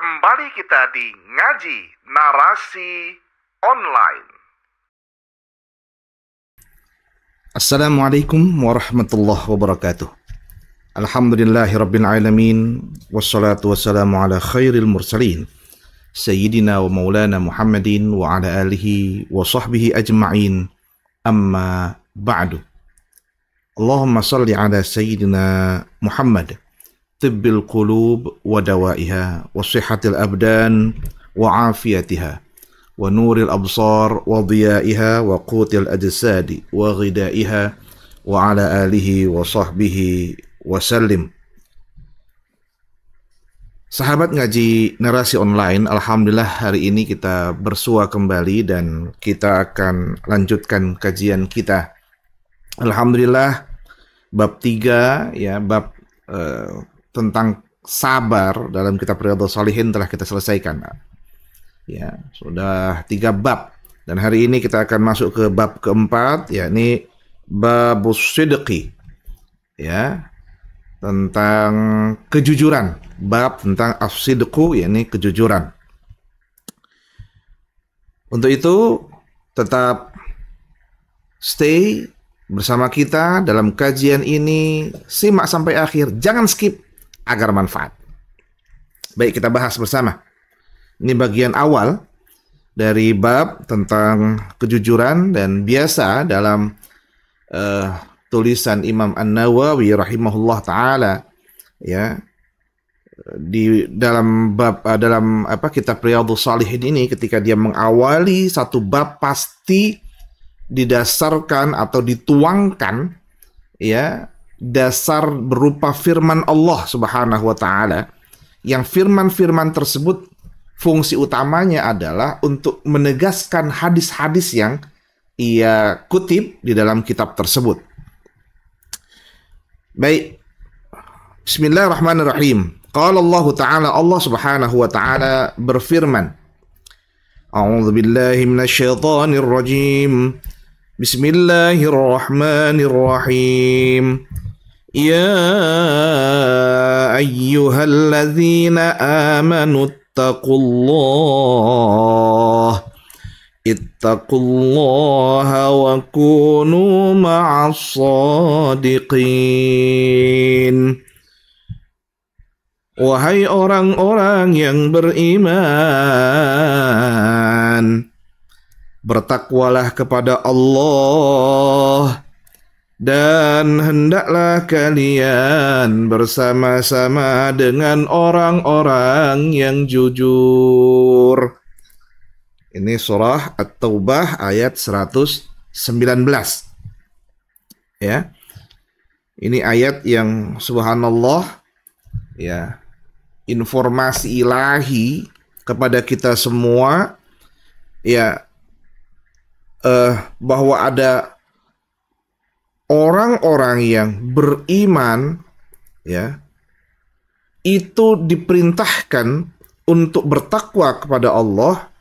Kembali kita di Ngaji Narasi Online. Assalamualaikum warahmatullahi wabarakatuh. Alhamdulillahirabbil alamin, wassalatu wassalamu ala khairil mursalin, sayyidina wa maulana Muhammadin wa ala alihi wa sahbihi ajma'in. Amma ba'du. Allahumma salli ala sayyidina Muhammad, tibbil qulub wa dawaiha, wa sihhatil abdan wa afiyatiha, wa nuril absar wa dhiyaiha, wa qutil ajsadi wa ghidaiha, wa ala alihi wa sahbihi wa sallim. Sahabat ngaji narasi online, alhamdulillah hari ini kita bersua kembali dan kita akan lanjutkan kajian kita. Alhamdulillah bab 3 ya, bab tentang sabar dalam kitab Riyadhus Shalihin telah kita selesaikan. Ya, sudah 3 bab dan hari ini kita akan masuk ke bab keempat, yakni babus sidqi. Ya, tentang kejujuran, bab tentang as-sidqu, yakni kejujuran. Untuk itu tetap stay bersama kita dalam kajian ini, simak sampai akhir, jangan skip agar manfaat. Baik, kita bahas bersama. Ini bagian awal dari bab tentang kejujuran, dan biasa dalam tulisan Imam An-Nawawi rahimahullah taala ya, di dalam bab kitab Riyadhus Shalihin ini, ketika dia mengawali satu bab pasti didasarkan atau dituangkan ya dasar berupa firman Allah Subhanahu wa taala, yang firman-firman tersebut fungsi utamanya adalah untuk menegaskan hadis-hadis yang ia kutip di dalam kitab tersebut. Baik, bismillahirrahmanirrahim. Qala Allah Ta'ala, Allah Subhanahu wa Ta'ala berfirman, A'udzu billahi minasyaitonir rajim. Bismillahirrahmanirrahim. Ya ayyuhalladzina amanu ittaqullaha wa kunu ma'as shadiqin. Wahai orang-orang yang beriman, bertakwalah kepada Allah, dan hendaklah kalian bersama-sama dengan orang-orang yang jujur. Ini surah At-Taubah ayat 119. Ya. Ini ayat yang subhanallah ya, informasi ilahi kepada kita semua ya, bahwa ada orang-orang yang beriman ya, itu diperintahkan untuk bertakwa kepada Allah,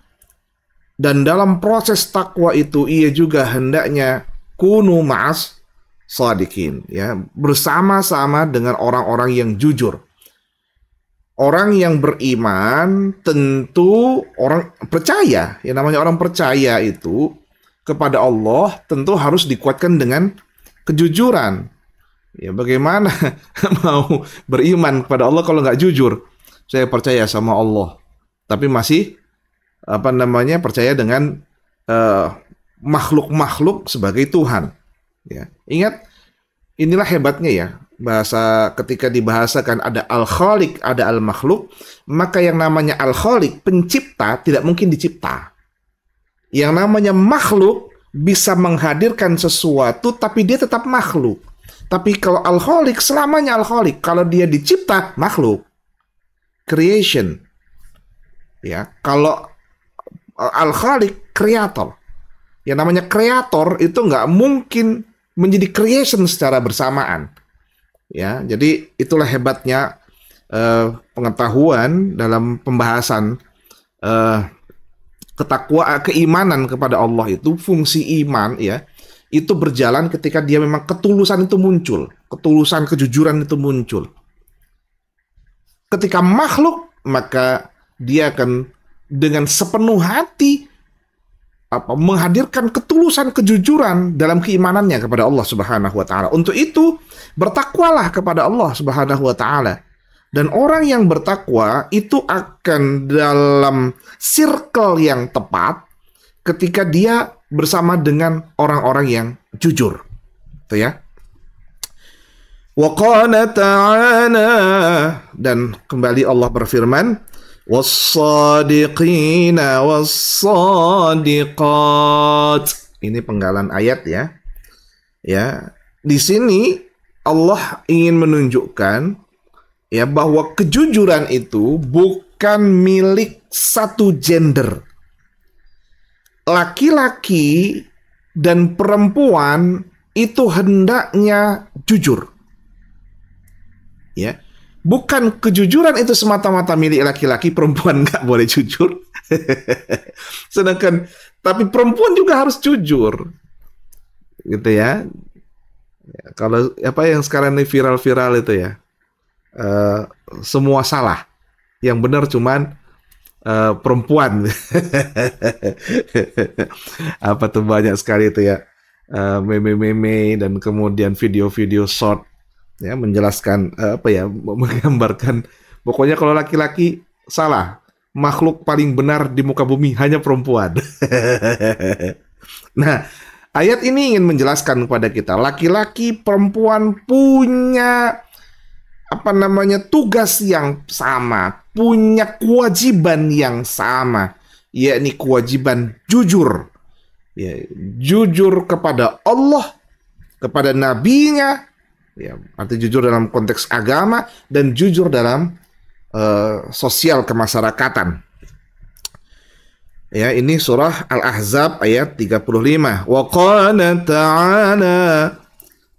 dan dalam proses takwa itu ia juga hendaknya kunu ma'as shadiqin ya, bersama-sama dengan orang-orang yang jujur. Orang yang beriman tentu orang percaya, yang namanya orang percaya itu kepada Allah tentu harus dikuatkan dengan kejujuran. Ya, bagaimana mau beriman kepada Allah kalau nggak jujur? Saya percaya sama Allah, tapi masih percaya dengan makhluk-makhluk sebagai Tuhan. Ya, ingat, inilah hebatnya ya bahasa, ketika dibahasakan ada al-khaliq, ada al-makhluk, maka yang namanya al-khaliq, pencipta, tidak mungkin dicipta. Yang namanya makhluk bisa menghadirkan sesuatu tapi dia tetap makhluk. Tapi kalau al-khaliq selamanya al-khaliq, kalau dia dicipta makhluk, creation. Ya, kalau al-khaliq kreator. Yang namanya kreator itu nggak mungkin menjadi creation secara bersamaan. Ya, jadi itulah hebatnya pengetahuan dalam pembahasan keimanan kepada Allah itu, fungsi iman ya, itu berjalan ketika dia memang ketulusan itu muncul, kejujuran itu muncul. Ketika makhluk, maka dia akan dengan sepenuh hati menghadirkan ketulusan, kejujuran dalam keimanannya kepada Allah Subhanahu wa taala. Untuk itu, bertakwalah kepada Allah Subhanahu wa taala. Dan orang yang bertakwa itu akan dalam circle yang tepat ketika dia bersama dengan orang-orang yang jujur. Itu ya. Wa qala ta'ala, dan kembali Allah berfirman, was-sadiqina was-sadiqat. Ini penggalan ayat ya. Ya, di sini Allah ingin menunjukkan ya bahwa kejujuran itu bukan milik satu gender. Laki-laki dan perempuan itu hendaknya jujur. Ya, bukan kejujuran itu semata-mata milik laki-laki, perempuan nggak boleh jujur. Sedangkan, tapi perempuan juga harus jujur, gitu ya. Ya, kalau apa yang sekarang ini viral-viral itu ya, semua salah, yang benar cuman perempuan. Apa tuh banyak sekali itu ya, meme-meme dan kemudian video-video short. Ya, menjelaskan menggambarkan pokoknya kalau laki-laki salah, makhluk paling benar di muka bumi hanya perempuan. Nah, ayat ini ingin menjelaskan kepada kita, laki-laki perempuan punya tugas yang sama, punya kewajiban yang sama, yakni kewajiban jujur. Ya, jujur kepada Allah, kepada nabinya. Ya, arti jujur dalam konteks agama dan jujur dalam sosial kemasyarakatan. Ya, ini surah Al-Ahzab ayat 35. Wa qala ta'ala,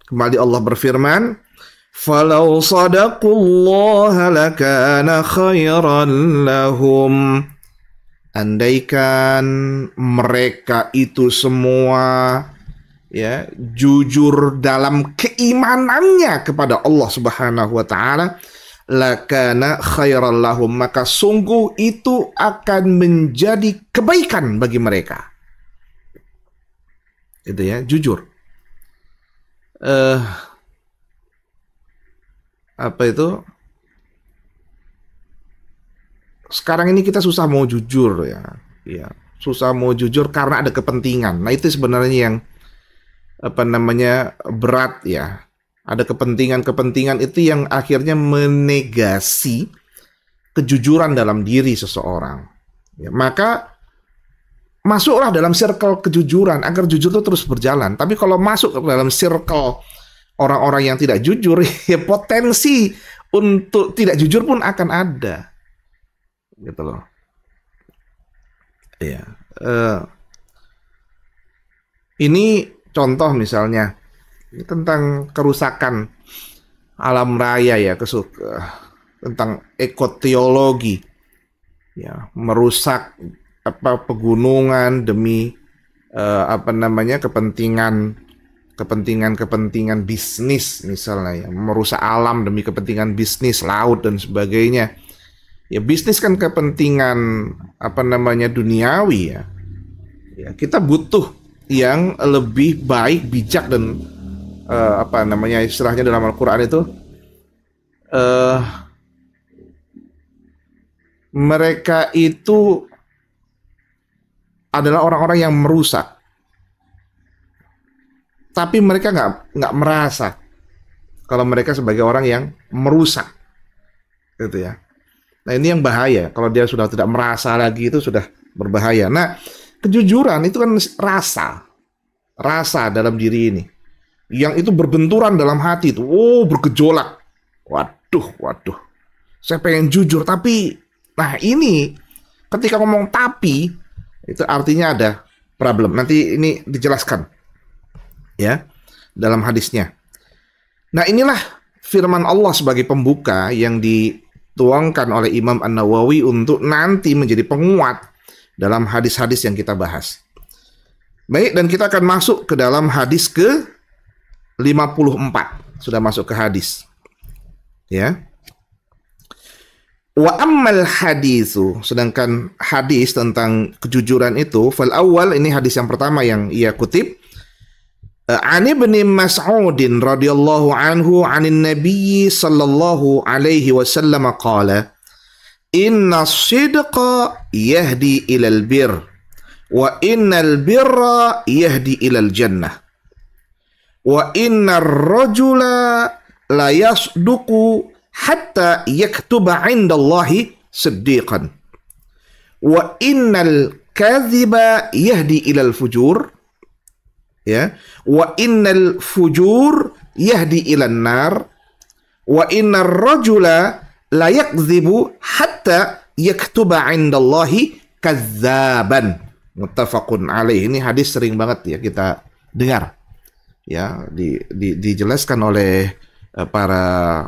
kembali Allah berfirman, falau sadaqullaha lakana khairan lahum. Andaikan mereka itu semua ya jujur dalam keimanannya kepada Allah Subhanahu wa taala, lakana khairal lahum, maka sungguh itu akan menjadi kebaikan bagi mereka. Itu ya, jujur. Sekarang ini kita susah mau jujur ya. Ya, susah mau jujur karena ada kepentingan. Nah, itu sebenarnya yang berat ya. Ada kepentingan-kepentingan itu yang akhirnya menegasi kejujuran dalam diri seseorang. Ya, maka masuklah dalam circle kejujuran agar jujur itu terus berjalan. Tapi kalau masuk ke dalam circle orang-orang yang tidak jujur, ya potensi untuk tidak jujur pun akan ada. Gitu loh. Ya. Ini contoh misalnya tentang kerusakan alam raya ya, tentang ekoteologi ya, merusak pegunungan demi kepentingan bisnis misalnya ya, merusak alam demi kepentingan bisnis laut dan sebagainya. Ya, bisnis kan kepentingan duniawi ya. Ya, kita butuh yang lebih baik, bijak dan istilahnya dalam Al-Quran itu mereka itu adalah orang-orang yang merusak, tapi mereka nggak merasa kalau mereka sebagai orang yang merusak, gitu ya. Nah, ini yang bahaya. Kalau dia sudah tidak merasa lagi, itu sudah berbahaya. Nah, kejujuran itu kan rasa dalam diri ini, yang itu berbenturan dalam hati itu, bergejolak. Waduh, saya pengen jujur, tapi, nah ini ketika ngomong tapi, itu artinya ada problem. Nanti ini dijelaskan, ya, dalam hadisnya. Nah, inilah firman Allah sebagai pembuka yang dituangkan oleh Imam An-Nawawi untuk nanti menjadi penguat dalam hadis-hadis yang kita bahas. Baik, dan kita akan masuk ke dalam hadis ke 54. Sudah masuk ke hadis. Ya. Wa ammal hadisu, sedangkan hadis tentang kejujuran itu, fal awal, ini hadis yang pertama yang ia kutip, an ibni Mas'udin radhiyallahu anhu anin Nabi sallallahu alaihi wasallam qala, inna sidqa yahdi ilal bir, wa innal birra yahdi ilal jannah, wa innar rajula la yasduqu hatta yaktuba indallahi siddiqan, wa innal kadhiba yahdi ilal fujur, ya, wa innal fujur yahdi ilan nar, wa innar rajula la yakdhibu hatta yaktuba indallahi kadzaban. Muttafaqun alaih. Ini hadis sering banget ya kita dengar, ya, dijelaskan oleh para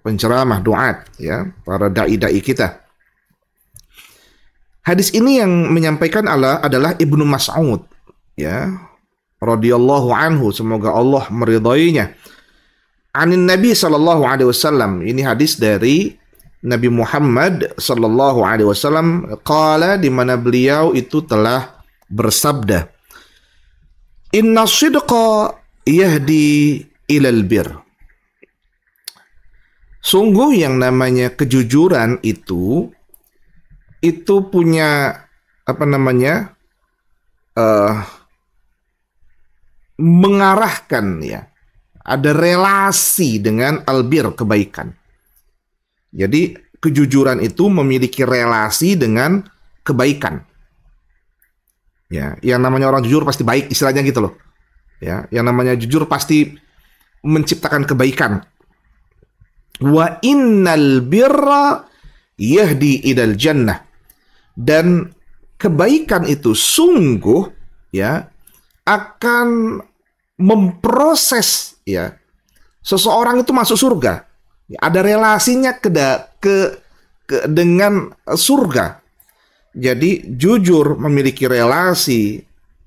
penceramah duat, ya, para dai-dai kita. Hadis ini yang menyampaikan adalah Ibnu Mas'ud, ya, radhiyallahu anhu, semoga Allah meridainya. Anin Nabi sallallahu alaihi wasallam, ini hadis dari Nabi Muhammad sallallahu alaihi wasallam, qala, di mana beliau itu telah bersabda, inna sidqa yahdi ilal bir. Sungguh yang namanya kejujuran itu punya mengarahkan, ya, ada relasi dengan albir, kebaikan. Jadi kejujuran itu memiliki relasi dengan kebaikan. Ya, yang namanya orang jujur pasti baik, istilahnya gitu loh. Ya, yang namanya jujur pasti menciptakan kebaikan. Wa innal birra yahdi ilal jannah. Dan kebaikan itu sungguh, ya, akan memproses, ya, seseorang itu masuk surga. Ada relasinya dengan surga. Jadi jujur memiliki relasi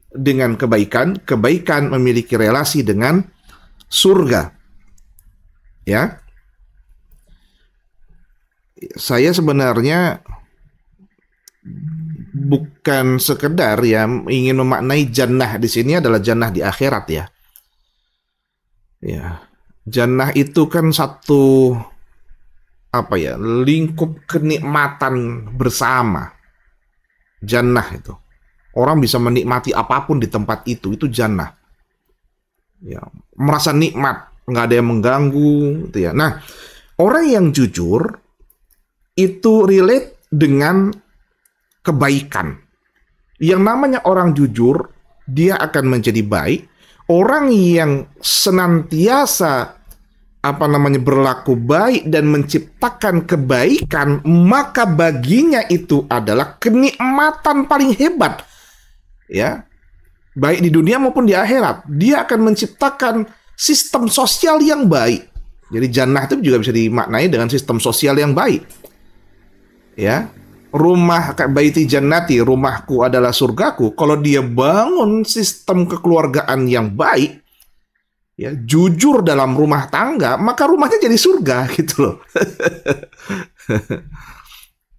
dengan kebaikan, kebaikan memiliki relasi dengan surga. Ya. Saya sebenarnya bukan sekedar, ya, ingin memaknai jannah di sini adalah jannah di akhirat, ya. Ya. Jannah itu kan satu lingkup kenikmatan bersama. Jannah itu. Orang bisa menikmati apapun di tempat itu jannah. Ya, merasa nikmat, nggak ada yang mengganggu, gitu ya. Nah, orang yang jujur itu relate dengan kebaikan. Yang namanya orang jujur, dia akan menjadi baik. Orang yang senantiasa berlaku baik dan menciptakan kebaikan, maka baginya itu adalah kenikmatan paling hebat, ya, baik di dunia maupun di akhirat. Dia akan menciptakan sistem sosial yang baik. Jadi jannah itu juga bisa dimaknai dengan sistem sosial yang baik. Ya, rumah baiti jannati, rumahku adalah surgaku. Kalau dia bangun sistem kekeluargaan yang baik, ya, jujur dalam rumah tangga, maka rumahnya jadi surga, gitu loh.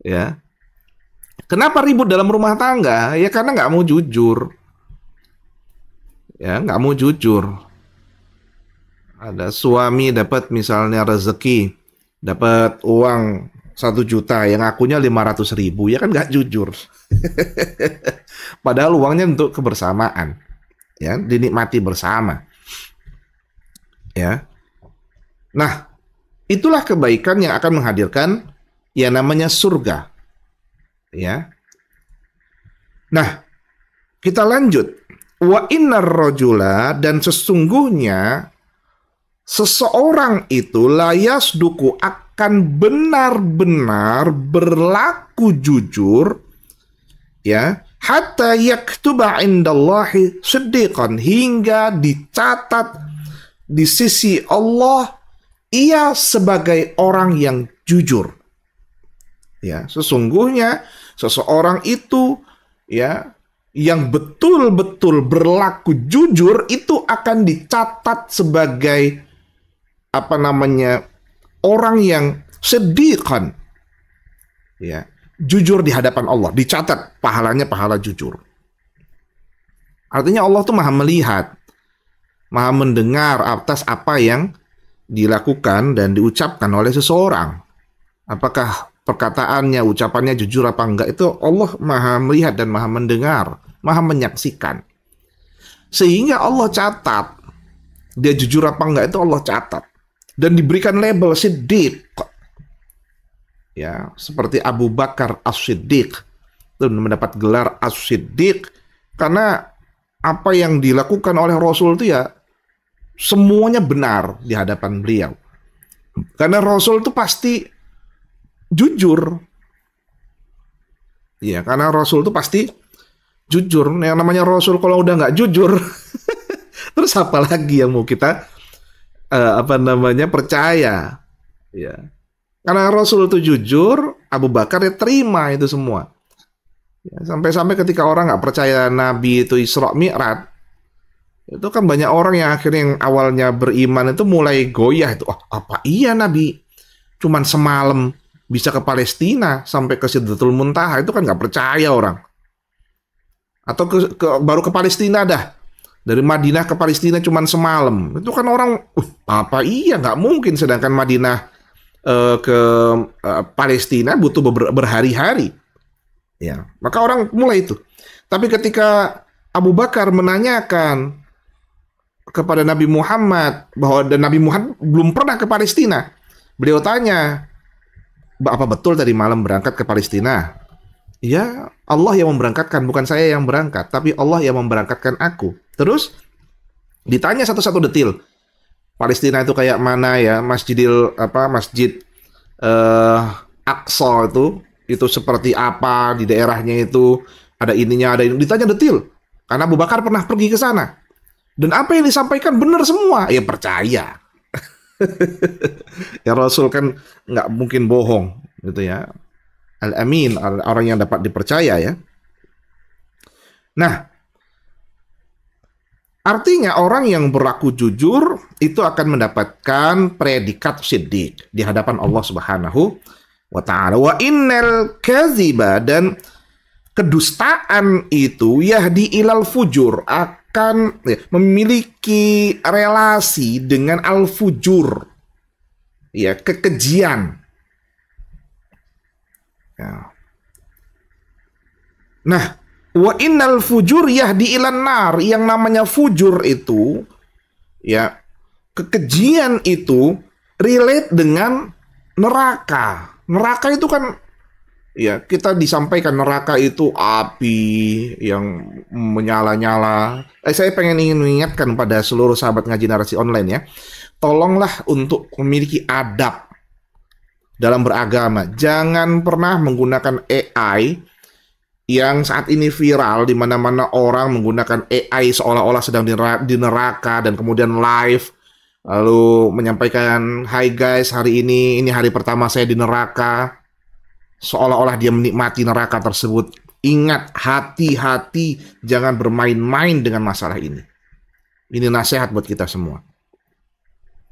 Ya, kenapa ribut dalam rumah tangga? Ya karena nggak mau jujur. Ya, nggak mau jujur. Ada suami dapat misalnya rezeki, dapat uang 1 juta, yang akunya 500.000, ya kan nggak jujur. Padahal uangnya untuk kebersamaan, ya, dinikmati bersama. Ya, nah, itulah kebaikan yang akan menghadirkan yang namanya surga. Ya, nah, kita lanjut. Wa innar rajula, dan sesungguhnya seseorang itu layas duku akan benar-benar berlaku jujur, ya, hatta yaktuba indallahi siddiqan, hingga dicatat di sisi Allah ia sebagai orang yang jujur. Ya, sesungguhnya seseorang itu, ya, yang betul-betul berlaku jujur itu akan dicatat sebagai orang yang siddiqan, ya, jujur di hadapan Allah, dicatat pahalanya pahala jujur. Artinya Allah tuh maha melihat, maha mendengar atas apa yang dilakukan dan diucapkan oleh seseorang. Apakah perkataannya, ucapannya jujur apa enggak, itu Allah maha melihat dan maha mendengar, maha menyaksikan. Sehingga Allah catat, dia jujur apa enggak itu Allah catat. Dan diberikan label Siddiq. Ya, seperti Abu Bakar As-Siddiq. Itu mendapat gelar As-Siddiq karena apa yang dilakukan oleh Rasul itu ya semuanya benar di hadapan beliau. Karena Rasul itu pasti jujur. Ya, karena Rasul itu pasti jujur. Yang namanya Rasul kalau udah nggak jujur, terus apa lagi yang mau kita percaya? Ya. Karena Rasul itu jujur, Abu Bakar ya terima itu semua. Ya, sampai-sampai ketika orang nggak percaya Nabi itu Isra Mi'raj, itu kan banyak orang yang akhirnya yang awalnya beriman itu mulai goyah itu. Oh, apa iya Nabi cuman semalam bisa ke Palestina sampai ke Sidratul Muntaha? Itu kan nggak percaya orang. Atau baru ke Palestina dah, dari Madinah ke Palestina cuman semalam. Itu kan orang, apa iya nggak mungkin. Sedangkan Madinah ke Palestina butuh berhari-hari. Ya, maka orang mulai itu. Tapi ketika Abu Bakar menanyakan kepada Nabi Muhammad bahwa Nabi Muhammad belum pernah ke Palestina, beliau tanya, apa betul tadi malam berangkat ke Palestina? Ya, Allah yang memberangkatkan, bukan saya yang berangkat, tapi Allah yang memberangkatkan aku. Terus ditanya satu-satu detil. Palestina itu kayak mana ya? Masjid Aqsa itu seperti apa di daerahnya itu, ada ininya, ada ini. Ditanya detil. Karena Abu Bakar pernah pergi ke sana. Dan apa yang disampaikan benar semua. Ya percaya. Ya Rasul kan nggak mungkin bohong gitu ya. Al-Amin, orang yang dapat dipercaya ya. Nah, artinya orang yang berlaku jujur itu akan mendapatkan predikat siddiq di hadapan Allah Subhanahu wa ta'ala. Wa innal kaziba, dan kedustaan itu yahdi ilal fujur, akan memiliki relasi dengan al-fujur, ya, kekejian. Ya. Nah, wa innal fujur yahdi ilan nar, yang namanya fujur itu, ya, kekejian itu relate dengan neraka. Neraka itu kan, ya, kita disampaikan neraka itu api yang menyala-nyala. Saya ingin mengingatkan pada seluruh sahabat ngaji narasi online ya, tolonglah untuk memiliki adab dalam beragama. Jangan pernah menggunakan AI yang saat ini viral, di mana-mana orang menggunakan AI seolah-olah sedang di neraka dan kemudian live. Lalu menyampaikan, "Hai guys, hari ini hari pertama saya di neraka." Seolah-olah dia menikmati neraka tersebut. Ingat, hati-hati, jangan bermain-main dengan masalah ini. Ini nasihat buat kita semua.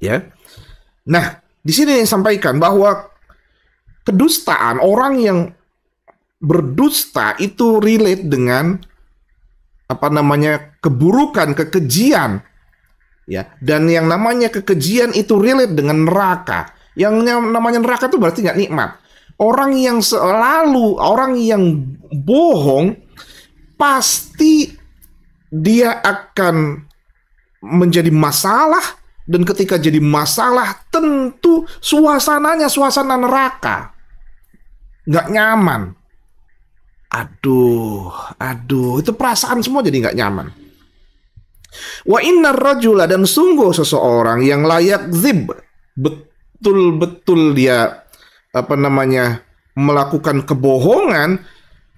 Ya. Nah, di sini disampaikan bahwa kedustaan, orang yang berdusta itu relate dengan keburukan, kekejian. Ya, dan yang namanya kekejian itu relate dengan neraka. Yang namanya neraka itu berarti nggak nikmat. Orang yang bohong, pasti dia akan menjadi masalah, dan ketika jadi masalah tentu suasananya suasana neraka, nggak nyaman. Aduh, itu perasaan semua jadi nggak nyaman. Wa innar rajula, dan sungguh seseorang yang layak zib, betul-betul dia melakukan kebohongan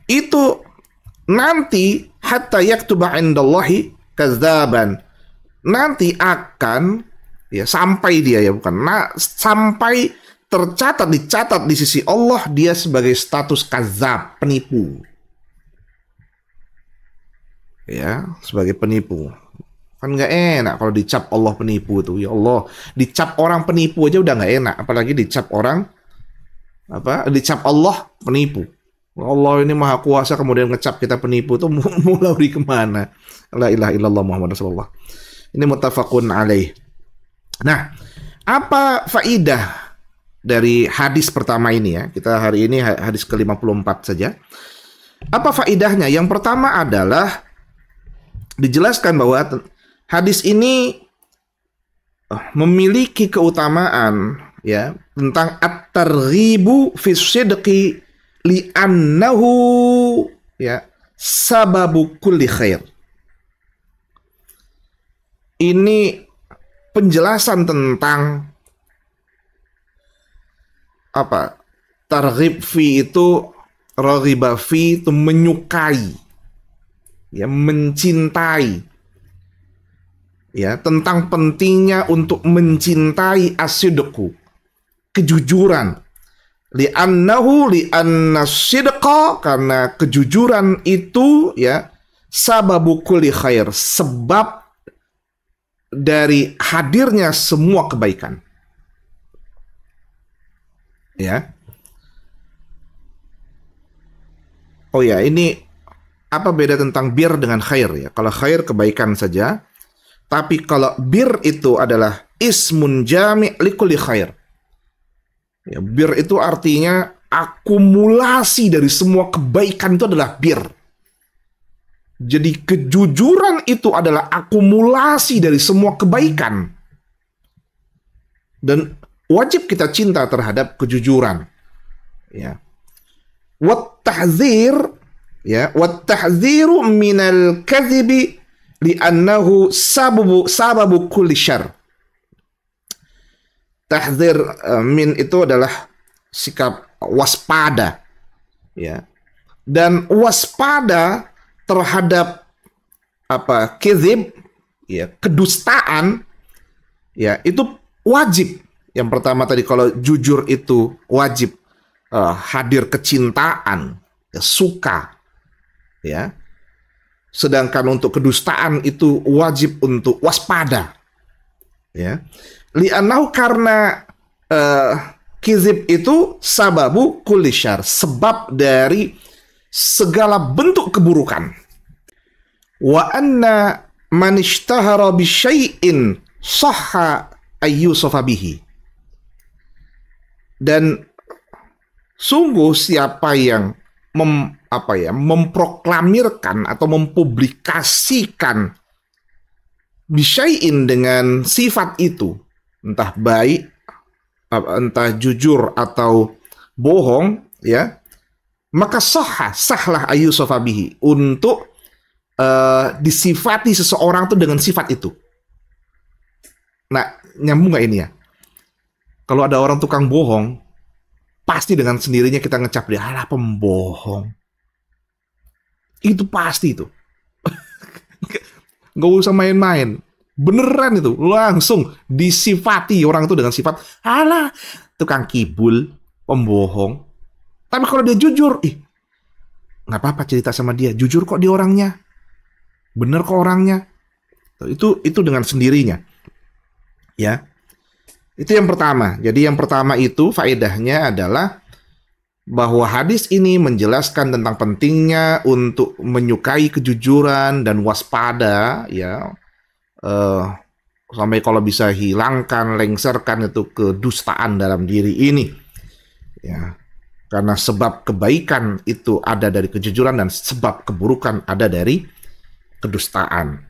itu nanti hatta yaktuba indallahi kadzaban, nanti akan sampai dicatat di sisi Allah dia sebagai status kadzab, penipu. Ya, sebagai penipu. Kan nggak enak kalau dicap Allah penipu itu. Ya Allah, dicap orang penipu aja udah nggak enak, apalagi dicap orang dicap Allah penipu. Allah ini maha kuasa kemudian ngecap kita penipu, itu mau lari kemana? La ilaha illallah Muhammad Rasulullah. Ini muttafaqun alaih. Nah, apa faidah dari hadis pertama ini ya? Kita hari ini hadis ke-54 saja. Apa faidahnya? Yang pertama adalah dijelaskan bahwa hadis ini memiliki keutamaan ya tentang at-targhibu fi sidqi li'annahu ya sababu kulli khair. Ini penjelasan tentang apa? Targhib fi itu, raghiba fi itu menyukai, ya, mencintai, ya, tentang pentingnya untuk mencintai as-sidqu, kejujuran. Li'anna sidqa, karena kejujuran itu ya sababu kulli khair, sebab dari hadirnya semua kebaikan. Ya. Oh ya, ini apa beda tentang bir dengan khair ya? Kalau khair kebaikan saja, tapi kalau bir itu adalah ismun jami' likulli khair. Ya, bir itu artinya akumulasi dari semua kebaikan, itu adalah bir. Jadi kejujuran itu adalah akumulasi dari semua kebaikan. Dan wajib kita cinta terhadap kejujuran. Ya. Wat-tahdzir, ya, wat-tahdziru minal kadhibi li'annahu sababu kulli syarr. Tahdzir min itu adalah sikap waspada, ya. Dan waspada terhadap kadzib, ya, kedustaan, ya, itu wajib. Yang pertama tadi, kalau jujur itu wajib hadir kecintaan, ya, suka, ya. Sedangkan untuk kedustaan itu wajib untuk waspada, ya. Li'annahu, karena kizib itu sababu kulli syarr, sebab dari segala bentuk keburukan. Wa anna man ishtahara bi syai'in sahha ayyusafa bihi. Dan sungguh siapa yang memproklamirkan atau mempublikasikan bisyai'in dengan sifat itu, entah baik, entah jujur atau bohong, ya, maka sahlah ayyusafa bihi, untuk disifati seseorang itu dengan sifat itu. Nah, nyambung nggak ini ya? Kalau ada orang tukang bohong, pasti dengan sendirinya kita ngecap dia, alah pembohong. Itu pasti itu. Nggak usah main-main. Beneran itu, langsung disifati orang itu dengan sifat, alah tukang kibul, pembohong. Tapi kalau dia jujur, nggak apa-apa cerita sama dia, jujur kok dia orangnya, bener kok orangnya. Itu dengan sendirinya, ya. Itu yang pertama. Jadi yang pertama itu faedahnya adalah bahwa hadis ini menjelaskan tentang pentingnya untuk menyukai kejujuran dan waspada, ya. Sampai kalau bisa hilangkan, lengserkan itu kedustaan dalam diri ini, ya, karena sebab kebaikan itu ada dari kejujuran dan sebab keburukan ada dari kedustaan.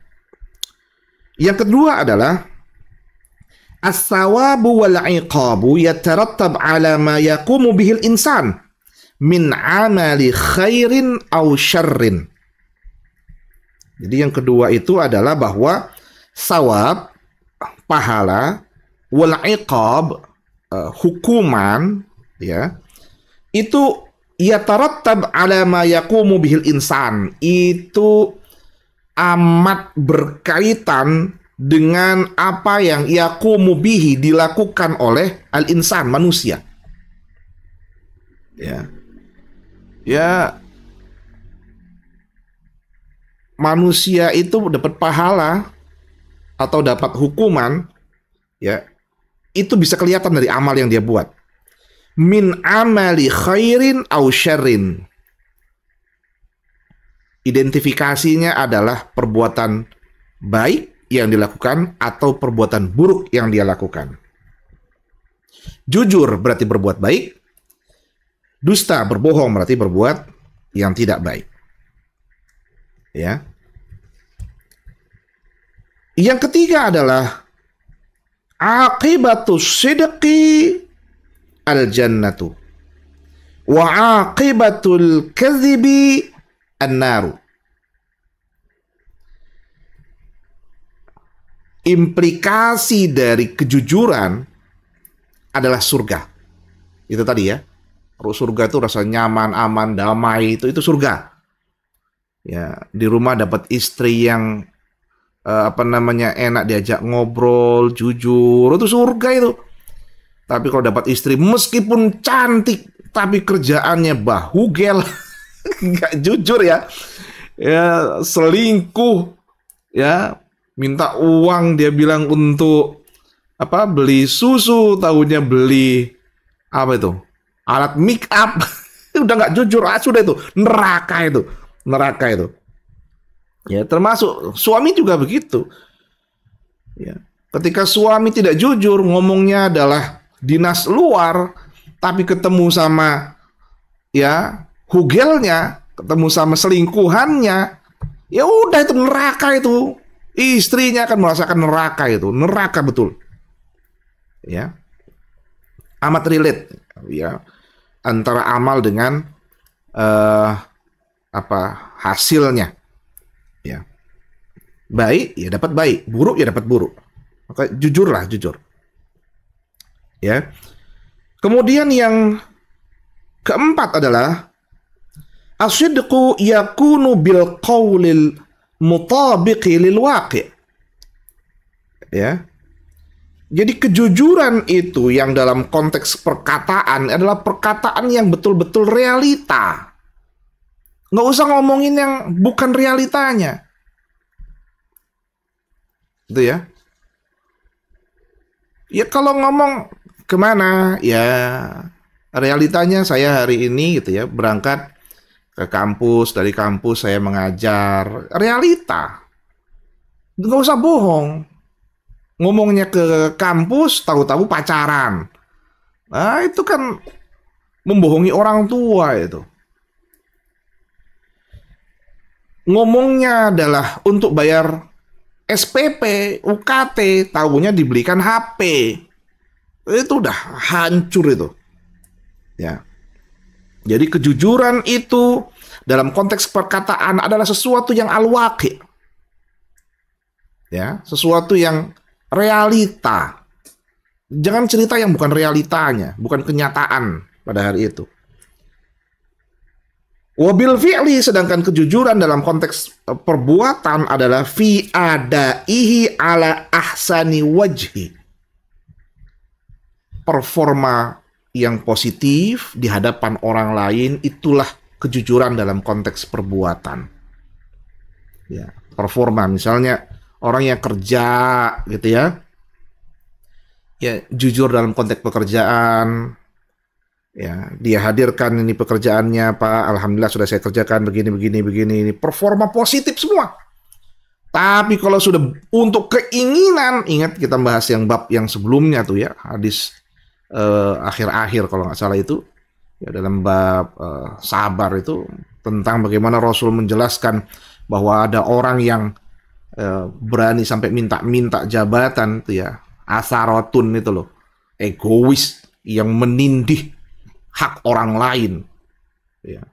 Yang kedua adalah as-sawabu wal 'iqabu yatarattab 'ala ma yaqumu bihil insan min 'amali khairin aw syarrin. Jadi yang kedua itu adalah bahwa sawab, pahala, wal 'iqab, hukuman, ya, itu yatarattab 'ala ma yaqumu bihil insan, itu amat berkaitan dengan apa yang yaqumu bihi, dilakukan oleh al-insan, manusia. Ya. Ya, manusia itu dapat pahala atau dapat hukuman, ya, itu bisa kelihatan dari amal yang dia buat. min amali khairin aw syarrin. Identifikasinya adalah perbuatan baik yang dilakukan atau perbuatan buruk yang dia lakukan. Jujur berarti berbuat baik, dusta berbohong berarti berbuat yang tidak baik. Ya. Yang ketiga adalah aqibatus sidqi al-jannatu wa aqibatul kadhibi an-naru. Implikasi dari kejujuran adalah surga. Itu tadi ya. Surga itu rasa nyaman, aman, damai, itu surga. Ya, di rumah dapat istri yang enak diajak ngobrol, jujur, itu surga itu. Tapi kalau dapat istri meskipun cantik tapi kerjaannya bahugel, nggak jujur ya, selingkuh, ya, minta uang dia bilang untuk beli susu, tahunya beli alat make up, udah nggak jujur, sudah itu neraka itu. Ya, termasuk suami juga begitu. Ya, ketika suami tidak jujur, ngomongnya adalah dinas luar, tapi ketemu sama hugelnya, ketemu sama selingkuhannya, ya udah itu neraka itu. Istrinya akan merasakan neraka betul. Ya, amat relate ya antara amal dengan hasilnya. Ya, baik ya dapat baik, buruk ya dapat buruk. Maka jujur. Ya. Kemudian yang keempat adalah as-sidqu yakunu bil qaulil mutabiqi lil waqi'. Ya. Jadi kejujuran itu yang dalam konteks perkataan adalah perkataan yang betul-betul realita. Nggak usah ngomongin yang bukan realitanya. Itu ya. Ya kalau ngomong kemana, ya realitanya saya hari ini gitu ya, berangkat ke kampus, dari kampus saya mengajar. Realita. Nggak usah bohong. Ngomongnya ke kampus, tahu-tahu pacaran. Nah itu kan membohongi orang tua itu. Ngomongnya adalah untuk bayar SPP, UKT, tahunya dibelikan HP. Itu udah hancur itu. Ya. Jadi kejujuran itu dalam konteks perkataan adalah sesuatu yang al-waqi'. Ya, sesuatu yang realita. Jangan cerita yang bukan realitanya, bukan kenyataan pada hari itu. Wabil fi'li, sedangkan kejujuran dalam konteks perbuatan adalah fi adaihi ala ahsani wajhi. Performa yang positif di hadapan orang lain, itulah kejujuran dalam konteks perbuatan. Ya, performa misalnya orang yang kerja gitu ya. Ya, jujur dalam konteks pekerjaan. Ya, dia hadirkan ini pekerjaannya, Pak. Alhamdulillah sudah saya kerjakan begini. Ini performa positif semua. Tapi kalau sudah untuk keinginan, ingat kita bahas yang bab yang sebelumnya tuh ya, hadis akhir-akhir kalau nggak salah itu, ya dalam bab sabar itu tentang bagaimana Rasul menjelaskan bahwa ada orang yang berani sampai minta jabatan tuh ya, asarotun itu loh, egois yang menindih hak orang lain, ya.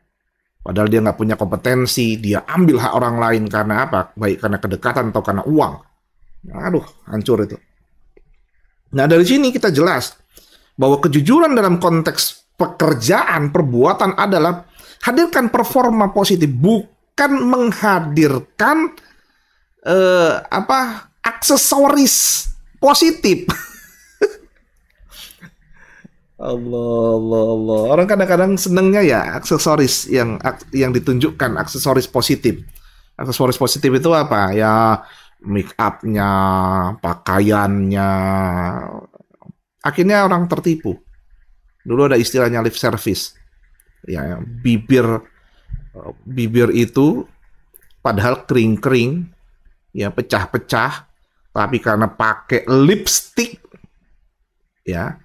Padahal dia nggak punya kompetensi, dia ambil hak orang lain karena apa? Baik karena kedekatan atau karena uang. Aduh, hancur itu. Nah dari sini kita jelas bahwa kejujuran dalam konteks pekerjaan, perbuatan adalah hadirkan performa positif, bukan menghadirkan aksesoris positif. Allah. Orang kadang-kadang senengnya ya aksesoris yang ditunjukkan, aksesoris positif. Aksesoris positif itu apa? Ya make up-nya, pakaiannya. Akhirnya orang tertipu. Dulu ada istilahnya lip service. Ya, bibir itu padahal kering-kering, ya pecah-pecah, tapi karena pakai lipstick, ya,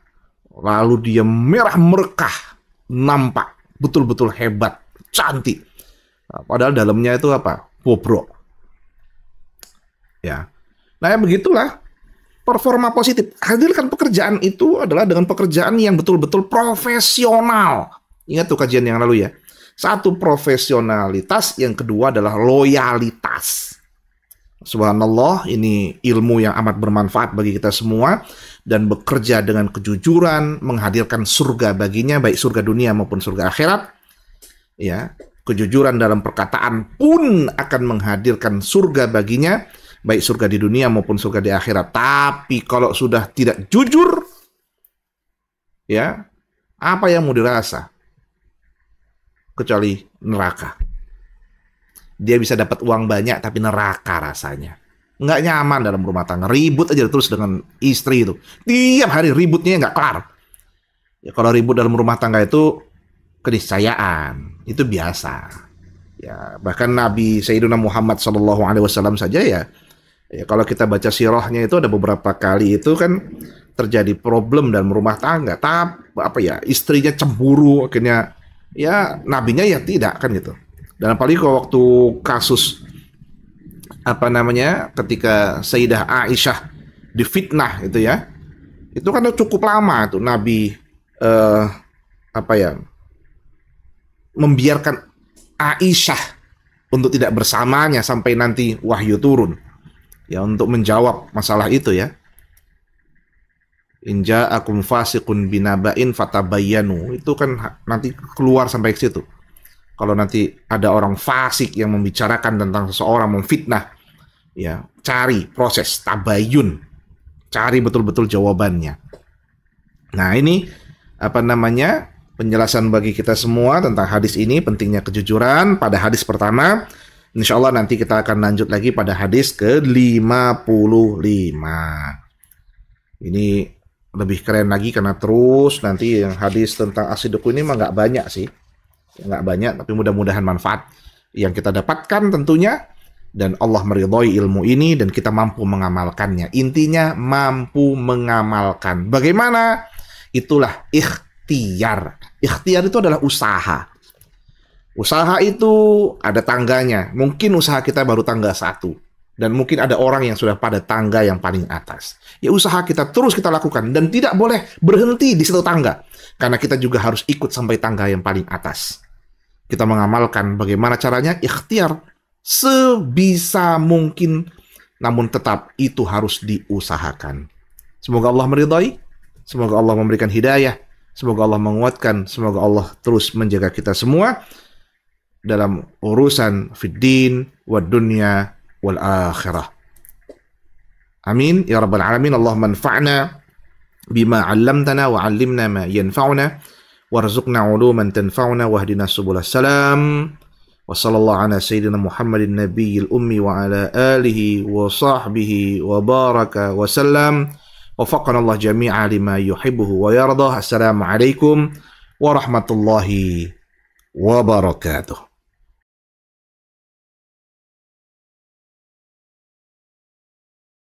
lalu dia merah merkah, nampak betul-betul hebat, cantik. Nah, padahal dalamnya itu apa? Bobrok. Ya, nah ya begitulah performa positif. Hadirkan pekerjaan itu adalah dengan pekerjaan yang betul-betul profesional. Ingat tuh kajian yang lalu ya. Satu, profesionalitas, yang kedua adalah loyalitas. Subhanallah, ini ilmu yang amat bermanfaat bagi kita semua, dan bekerja dengan kejujuran menghadirkan surga baginya, baik surga dunia maupun surga akhirat. Ya, kejujuran dalam perkataan pun akan menghadirkan surga baginya, baik surga di dunia maupun surga di akhirat. Tapi kalau sudah tidak jujur, ya, apa yang mau dirasa? Kecuali neraka. Dia bisa dapat uang banyak tapi neraka rasanya. Nggak nyaman dalam rumah tangga. Ribut aja terus dengan istri itu. Tiap hari ributnya nggak kelar. Ya, kalau ribut dalam rumah tangga itu keniscayaan. Itu biasa. Ya, bahkan Nabi Sayyidina Muhammad SAW saja ya, kalau kita baca sirahnya itu ada beberapa kali itu kan terjadi problem dalam rumah tangga. Istrinya cemburu, akhirnya ya nabinya ya tidak kan gitu. Dan apalagi kalau waktu kasus ketika Sayyidah Aisyah difitnah itu ya, itu kan cukup lama tuh Nabi membiarkan Aisyah untuk tidak bersamanya sampai nanti wahyu turun ya, untuk menjawab masalah itu ya. In ja'akum fasiqun binaba'in fatabayyanu, itu kan nanti keluar sampai ke situ. Kalau nanti ada orang fasik yang membicarakan tentang seseorang, memfitnah, ya, cari proses tabayyun, cari betul-betul jawabannya. Nah, ini penjelasan bagi kita semua tentang hadis ini, pentingnya kejujuran pada hadis pertama. Insya Allah nanti kita akan lanjut lagi pada hadis ke-55. Ini lebih keren lagi karena terus nanti yang hadis tentang as-sidqu ini mah nggak banyak sih. Nggak banyak, tapi mudah-mudahan manfaat yang kita dapatkan tentunya. Dan Allah meridhoi ilmu ini dan kita mampu mengamalkannya. Intinya mampu mengamalkan. Bagaimana? Itulah ikhtiar. Ikhtiar itu adalah usaha. Usaha itu ada tangganya. Mungkin usaha kita baru tangga 1. Dan mungkin ada orang yang sudah pada tangga yang paling atas. Ya usaha kita terus kita lakukan. Dan tidak boleh berhenti di satu tangga. Karena kita juga harus ikut sampai tangga yang paling atas. Kita mengamalkan bagaimana caranya, ikhtiar sebisa mungkin. Namun tetap itu harus diusahakan. Semoga Allah meridhai. Semoga Allah memberikan hidayah. Semoga Allah menguatkan. Semoga Allah terus menjaga kita semua dalam urusan fiddin wa dunya wal akhirah. Amin ya rabbal alamin. Allahumma anfa'na bima 'allamtana wa 'allimna ma yanfa'una warzuqna 'uluman tanfa'una wahdina subulas salam. Wa sallallahu ala sayyidina Muhammadin nabiyil ummi wa ala alihi wa sahbihi wa baraka wa sallam. Waffaqana Allah jami'a lima yuhibbuhu wa yardah. Assalamu alaikum warahmatullahi wabarakatuh.